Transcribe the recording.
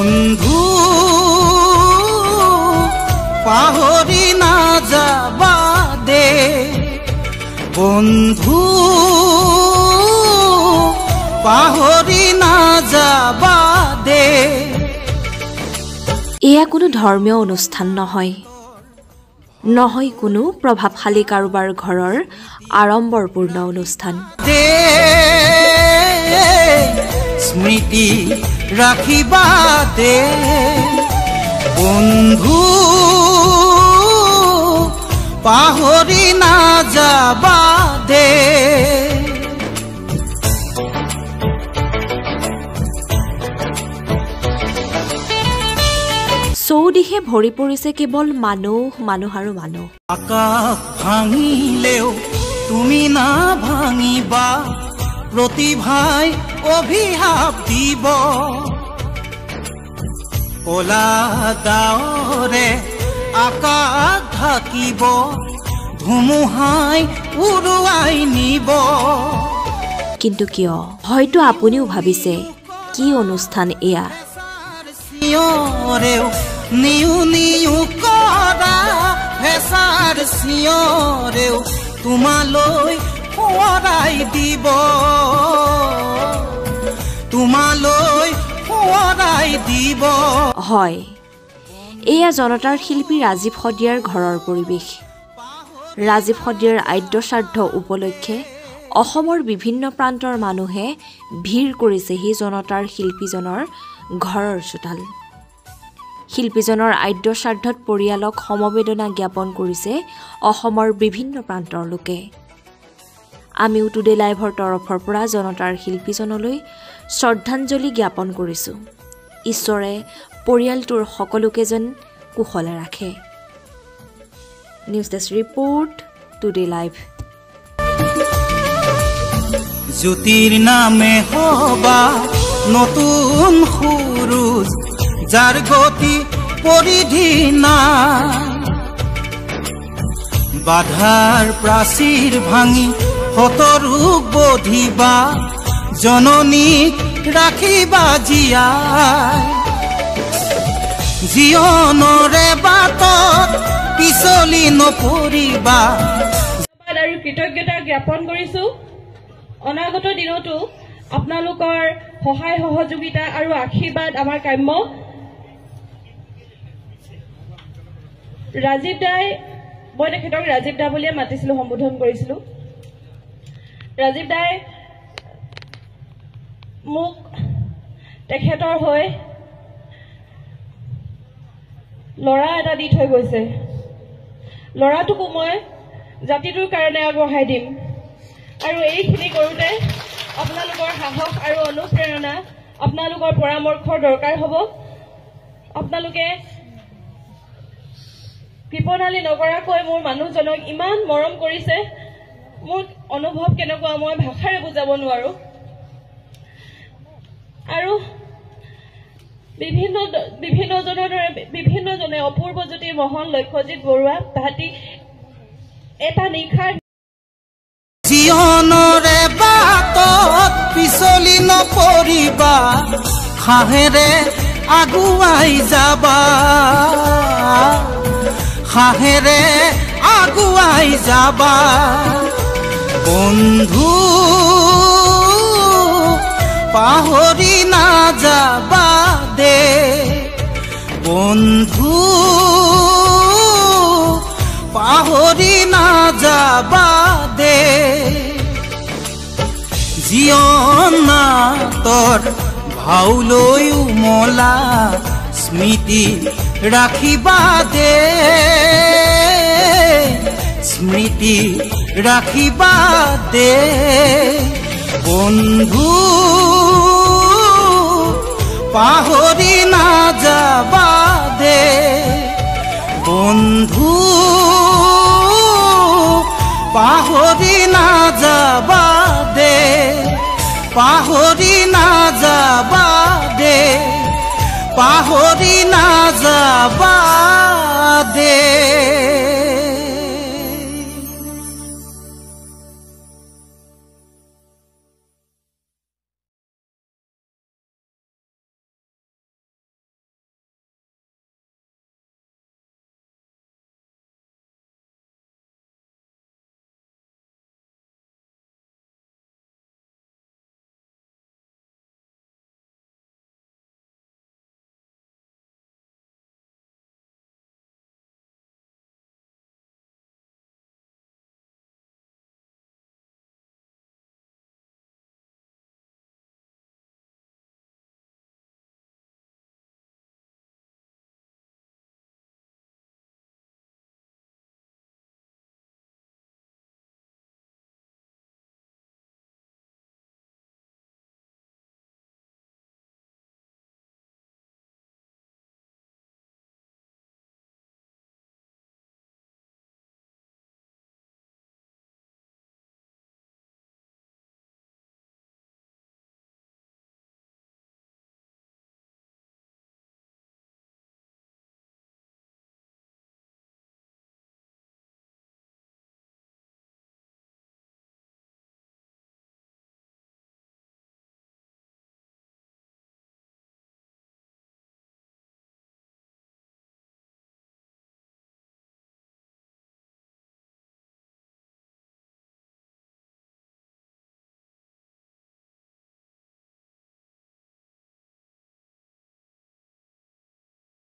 বন্ধু পাহৰি নাযাবা দে বন্ধু পাহৰি নাযাবা দে এয়া কোনো ধৰ্মীয় অনুষ্ঠান নহয় নহয় কোনো প্ৰভাৱশালী কাৰোবাৰ ঘৰৰ আড়ম্বৰপূৰ্ণ অনুষ্ঠান স্মৃতি ৰাখিবা দে বন্ধু পাহৰি নাযাবা দে চৌদিশে ভৰি পৰিছে কেৱল মানুহ মানুহ আৰু মানুহ আকাশ ভাঙিলেও তুমি না ভাঙিবা প্ৰতিভাই অভিশাপ দিব কলা ডাৱৰে আকাশ ঢাকিব ধুমুহাই উৰুৱাই নিব কিন্তু কিয় হয়তো আপুনিও ভাবিছে কি অনুষ্ঠান এয়া চিঞৰেও নিউ নিউ কৰা হেঁচাৰ চিঞৰেও তোমালৈ সোঁৱৰাই দিব তোমালৈ সোঁৱৰাই দিব হয় এয়া জনতাৰ শিল্পী ৰাজীৱ শদিয়াৰ ঘৰৰ পৰিৱেশ ৰাজীৱ শদিয়াৰ আদ্য শ্ৰাদ্ধ উপলক্ষে অসমৰ বিভিন্ন প্ৰান্তৰ মানুহে ভিৰ কৰিছে সেই জনতাৰ শিল্পীজনৰ ঘৰৰ চোতাল শিল্পীজনৰ আদ্য শ্ৰাদ্ধত পৰিয়ালক সমবেদনা জ্ঞাপন কৰিছে অসমৰ বিভিন্ন প্ৰান্তৰ লোকে আমিও টুডে লাইভৰ তৰফৰ পৰা জনতাৰ শিল্পীজনলৈ শ্ৰদ্ধাঞ্জলি জ্ঞাপন কৰিছোঁ ঈশ্বৰে পৰিয়ালটোৰ সকলোকে যেন কুশলে ৰাখে news desk report today live জ্যোতিৰ নামে হবা নতুন সুৰুজ যাৰ গতি পৰিধি নাই বাধাৰ প্ৰাচীৰ ভাঙি হতৰোগ বধিবা জননীক ৰাখিবা জীয়াই জীৱনৰে বাটত পিছলি নপৰিবা আৰু কৃতজ্ঞতা জ্ঞাপন কৰিছো অনাগত দিনতো আপোনালোকৰ সহায় সহযোগিতা আৰু আশীৰ্বাদ আমাৰ কাম্য ৰাজীৱ দাই মই তেখেতক ৰাজীৱ দা বুলিয়ে মাতিছিলো সম্বোধন কৰিছিলো ৰাজীৱ দাই মোক তেখেতৰ হৈ ল'ৰা এটা দি থৈ গৈছে ল'ৰাটোকো মই জাতিটোৰ কাৰণে আগবঢ়াই দিম আৰু এইখিনি কৰোঁতে আপোনালোকৰ সাহস আৰু অনুপ্ৰেৰণা আপোনালোকৰ পৰামৰ্শৰ দৰকাৰ হ'ব আপোনালোকে কৃপণালী নকৰাকৈ মোৰ মানুহজনক ইমান মৰম কৰিছে মোৰ অনুভৱ কেনেকুৱা মই ভাষাৰে বুজাব নোৱাৰো আৰু বিভিন্নজনে অপূৰ্বজ্যোতি মোহন লক্ষ্যজিৎ বৰুৱা তাহাঁতি এটা নিশাৰ জীৱনৰে বাটত পিছলি নপৰিবা সাহেৰে আগুৱাই যাবা সাহেৰে আগুৱাই যাবা বন্ধু পাহৰি নাযাবা দে বন্ধু পাহৰি নাযাবা দে জীৱন নাটৰ ভাওলৈ উমলা স্মৃতি ৰাখিবা দে স্মৃতি ৰাখিবা দে বন্ধু পাহৰি নাযাবা দে বন্ধু পাহৰি নাযাবা দে পাহৰি নাযাবা দে পাহৰি নাযাবা